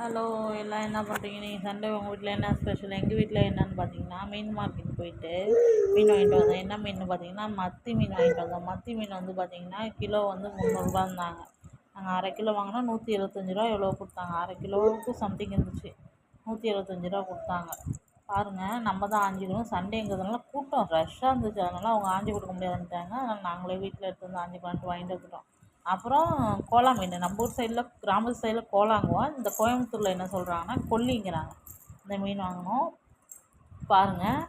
Hello, எல்லாம் என்ன பண்ணுறீங்க? நீங்கள் சண்டே உங்கள் வீட்டில் என்ன ஸ்பெஷல்? எங்கள் வீட்டில் என்னென்னு பார்த்தீங்கன்னா, மீன் மார்க்கெட் போயிட்டு மீன் வாங்கிட்டு வந்தோம். என்ன மீன் பார்த்தீங்கன்னா, மத்தி மீன் வாங்கிட்டு வந்தோம். மத்தி மீன் வந்து பார்த்தீங்கன்னா கிலோ வந்து 300 இருந்தாங்க. நாங்கள் அரை கிலோ வாங்கினா 175 எவ்வளோ கொடுத்தாங்க. அரை கிலோவுக்கு சம்திங் இருந்துச்சு. 175 கொடுத்தாங்க. பாருங்கள், நம்ம தான் ஆஞ்சிக்கணும். சண்டேங்கிறதுனால கூட்டம் ரஷ்ஷாக இருந்துச்சு. அதனால் அவங்க ஆஞ்சி கொடுக்க முடியாதுன்ட்டாங்க. அதனால் நாங்களே வீட்டில் எடுத்து வந்து ஆஞ்சிக்கலான்ட்டு வாங்கிட்டு வந்துட்டோம். அப்புறம் கோலா மீன், நம்ம ஊர் சைடில் கிராமத்து சைடில் கோலாங்குவோம். இந்த கோயம்புத்தூரில் என்ன சொல்கிறாங்கன்னா கொல்லிங்கிறாங்க. இந்த மீன் வாங்கினோம். பாருங்கள்,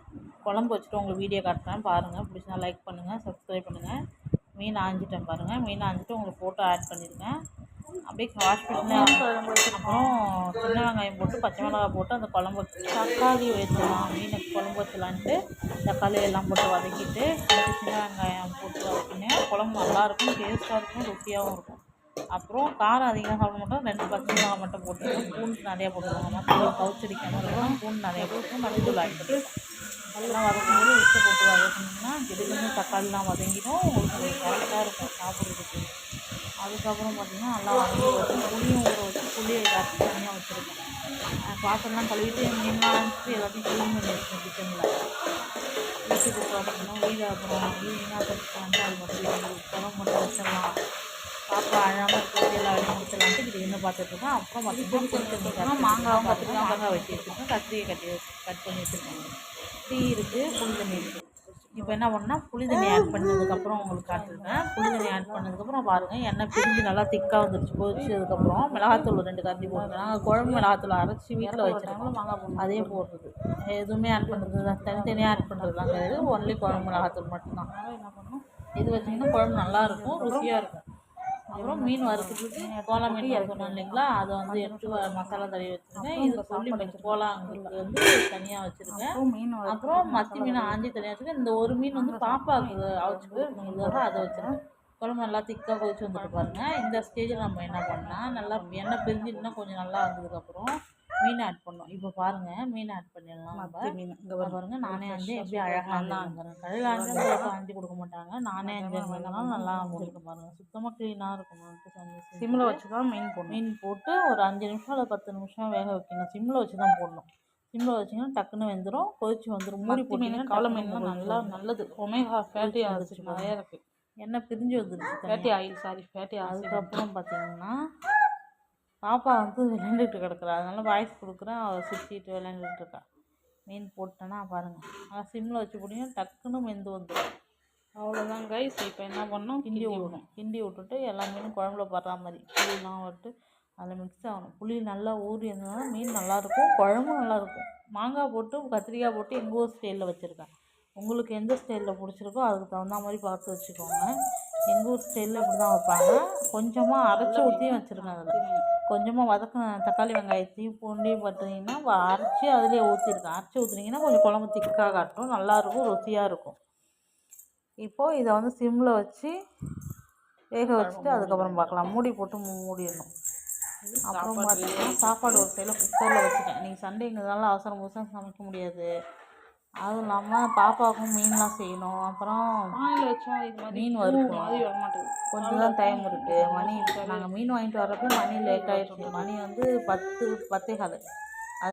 குழம்பு வச்சுட்டு உங்களுக்கு வீடியோ காட்டுறேன். பாருங்கள், பிடிச்சினா லைக் பண்ணுங்கள், சப்ஸ்கிரைப் பண்ணுங்கள். மீன் ஆஞ்சிட்டேன் பாருங்கள். மீன் ஆஞ்சிட்டு உங்களுக்கு ஃபோட்டோ ஆட் பண்ணியிருக்கேன். அப்படியே வாஷ் பண்ணி அப்புறம் சின்ன வெங்காயம் போட்டு பச்சை மிளகாய் போட்டு அந்த குழம்பு தக்காளி வச்சிடலாம். மீனுக்கு குழம்பு வச்சலான்ட்டு தக்காளி எல்லாம் போட்டு வதக்கிட்டு சின்ன வெங்காயம் போட்டு வதக்கினேன். குழம்பு நல்லாயிருக்கும், டேஸ்ட்டாக இருக்கும், ருசியாகவும் இருக்கும். அப்புறம் காரம் அதிகமாக சாப்பிட மாட்டோம். 2 பச்சை மிளகாய் மட்டும் போட்டுருக்கோம். பூண்டு நிறையா போட்டுருவாங்க. மசாலா கவுச்சடிக்காமல் இருக்கும். பூண்டு நிறையா போட்டு மல்லித்தூள் ஆட் பண்ணிருக்கோம். அதெல்லாம் வதக்கும்போது உப்பு போட்டு வதக்கினீங்கன்னா திடீர்னு தக்காளிலாம் வதங்கிடும். உங்களுக்கு கரெக்டாக இருக்கும் சாப்பிட்றதுக்கு. அதுக்கப்புறம் பார்த்திங்கன்னா நல்லா வதங்கி வச்சு புளியும் ஊற வச்சு புளியை கரைச்சி தனியாக வச்சுருக்கேன். பாத்திரம்லாம் கழுவிட்டு மீன்லாம் அனுப்பிச்சு எல்லாத்தையும் க்ளீன் பண்ணி வச்சுருக்கேன். கிச்சனில் வீட்டுக்கு பார்த்திங்கன்னா வீடு அப்புறம் க்ளீனாக வச்சுட்டு அது மட்டும் குழம்பு மட்டும் வச்சிடலாம். பாப்பா அழகாமல் இருக்கிறது எல்லா வேலையும் முடிச்சிடலான்ட்டு இது என்ன பார்த்துட்ருக்கேன். அப்புறம் பார்த்திங்கன்னா மாங்காவும் பார்த்துக்கலாம். மாங்காய் வெட்டி வச்சுருக்கேன். கத்திரியை கட் பண்ணி வச்சுருக்கேன். டீ இருக்குது, புளி தண்ணி இருக்குது. இப்போ என்ன பண்ணால் புளி தண்ணி ஆட் பண்ணதுக்கப்புறம் உங்களுக்கு காட்டிருக்கேன். புளி தண்ணி ஆட் பண்ணதுக்கப்புறம் பாருங்கள், எண்ணெய் பிரிஞ்சு நல்லா திக்காக வந்துருச்சு. கொதிச்சதுக்கப்புறம் மிளகாத்தூள் 2 கரண்டி போட்டு நாங்கள் குழம்பு மிளகாத்தூள் அரைச்சி வீட்டில் வச்சுருக்கோம். அதே போடுறது எதுவுமே ஆட் பண்ணுறது தான், தனித்தனியாக ஆட் பண்ணுறதுலாம் கிடையாது. ஒன்லி குழம்பு மிளகாத்தூள் மட்டும்தான். என்ன பண்ணணும், இது வச்சிங்கன்னா குழம்பு நல்லாயிருக்கும், ருசியாக இருக்கும். அப்புறம் மீன் வறுக்கிறதுக்கு கோலா மீன் சொன்னோம் இல்லைங்களா, அதை வந்து எடுத்து மசாலா தடவி வச்சுருக்கேன். இது சொல்லி மீன் கோலாங்களுக்கு வந்து தனியாக வச்சுருக்கேன். அப்புறம் மத்தி மீன் ஆஞ்சி தனியாக வச்சுருக்கேன். இந்த ஒரு மீன் வந்து பாப்பாவுக்கு அவிச்சுக்கு இதுக்காக அதை வச்சுருக்கேன். குழம்பு நல்லா திக்காக கொதிச்சு வந்துட்டு பாருங்கள். இந்த ஸ்டேஜில் நம்ம என்ன பண்ணால் நல்லா எண்ணெய் பிரிஞ்சுட்டுனா கொஞ்சம் நல்லா வந்ததுக்கப்புறம் மீன் ஆட் பண்ணோம். இப்போ பாருங்கள், மீன் ஆட் பண்ணிடலாம். மத்தி மீன் இங்கே பாருங்கள், நானே ஆஞ்சு எப்படி அழகாக இருந்தாங்க. கடையில் ஆஞ்சு கொடுக்க மாட்டாங்க. நானே ஆஞ்சு மீனெல்லாம் நல்லா வந்துருக்கு பாருங்கள். சுத்தமாக க்ளீனாக இருக்கும். சிம்மில் வச்சு தான் மீன் போட்டு ஒரு 5 நிமிஷம் இல்லை 10 நிமிஷம் வேக வைக்கணும். சிம்மில் வச்சு தான் போடணும். சிம்மில் வச்சிங்கன்னா டக்குன்னு வெந்துடும், கொதிச்சு வந்துடும். மூடி போட்டிங்கன்னா காலை மீன்லாம் நல்லா நல்லது. ஒமேகா ஃபேட்டி ஆசிட் நிறையா இருக்குது. எண்ணெய் பிரிஞ்சு வந்துடுச்சு. Fatty oil. அதுக்கப்புறம் பார்த்திங்கன்னா பாப்பா வந்து விளையாண்டுட்டு கிடக்குறா. அதனால வாய்ஸ் கொடுக்குறேன். அவள் சுற்றிட்டு விளையாண்டுட்டு இருக்கா. மீன் போட்டேன்னா பாருங்கள், நல்லா சிம்மில் வச்சு போட்டிங்கன்னா டக்குன்னு வெந்து வந்துடும். அவ்வளோதான் கைஸ். இப்போ என்ன பண்ணணும், கிண்டி விட்டுட்டு எல்லா மீனும் குழம்புல படுற மாதிரி புளியெலாம் விட்டு அதில் மிக்ஸ் ஆகணும். புளி நல்லா ஊறி இருந்ததுன்னா மீன் நல்லாயிருக்கும், குழம்பும் நல்லாயிருக்கும். மாங்காய் போட்டு கத்திரிக்காய் போட்டு எங்கள் ஊர் ஸ்டைலில் வச்சுருக்கேன். உங்களுக்கு எந்த ஸ்டைலில் பிடிச்சிருக்கோ அதுக்கு தகுந்த மாதிரி பார்த்து வச்சுக்கோங்க. எங்கள் ஊர் ஸ்டைலில் இப்படி தான் வைப்பாங்க. கொஞ்சமாக அரைச்சி ஊற்றியும் வச்சுருக்கேன். அதில் கொஞ்சமாக வதக்கின தக்காளி வெங்காயத்தையும் பூண்டையும் பார்த்தீங்கன்னா அரைச்சி அதிலே ஊற்றிருக்கேன். அரைச்சி ஊற்றுனீங்கன்னா கொஞ்சம் குழம்பு திக்காக காட்டும், நல்லாயிருக்கும், ருசியாக இருக்கும். இப்போது இதை வந்து சிம்மில் வச்சு வேக வச்சுட்டு அதுக்கப்புறம் பார்க்கலாம். மூடி போட்டு மூடிடணும். அப்புறம் பார்த்தீங்கன்னா சாப்பாடு ஒரு சைடில் குக்கரில் வச்சுட்டேன். இன்றைக்கி சண்டேங்கிறதுனால அவசரம் சமைக்க முடியாது. அதுவும் இல்லாமல் பாப்பாவுக்கும் மீன்லாம் செய்யணும். அப்புறம் மீன் வறுக்கணும். கொஞ்சம் தான் டைம் இருக்குது. மணி நாங்கள் மீன் வாங்கிட்டு வர்றப்போ மணி லேட் ஆகிடுச்சு. மணி வந்து 10 10:15.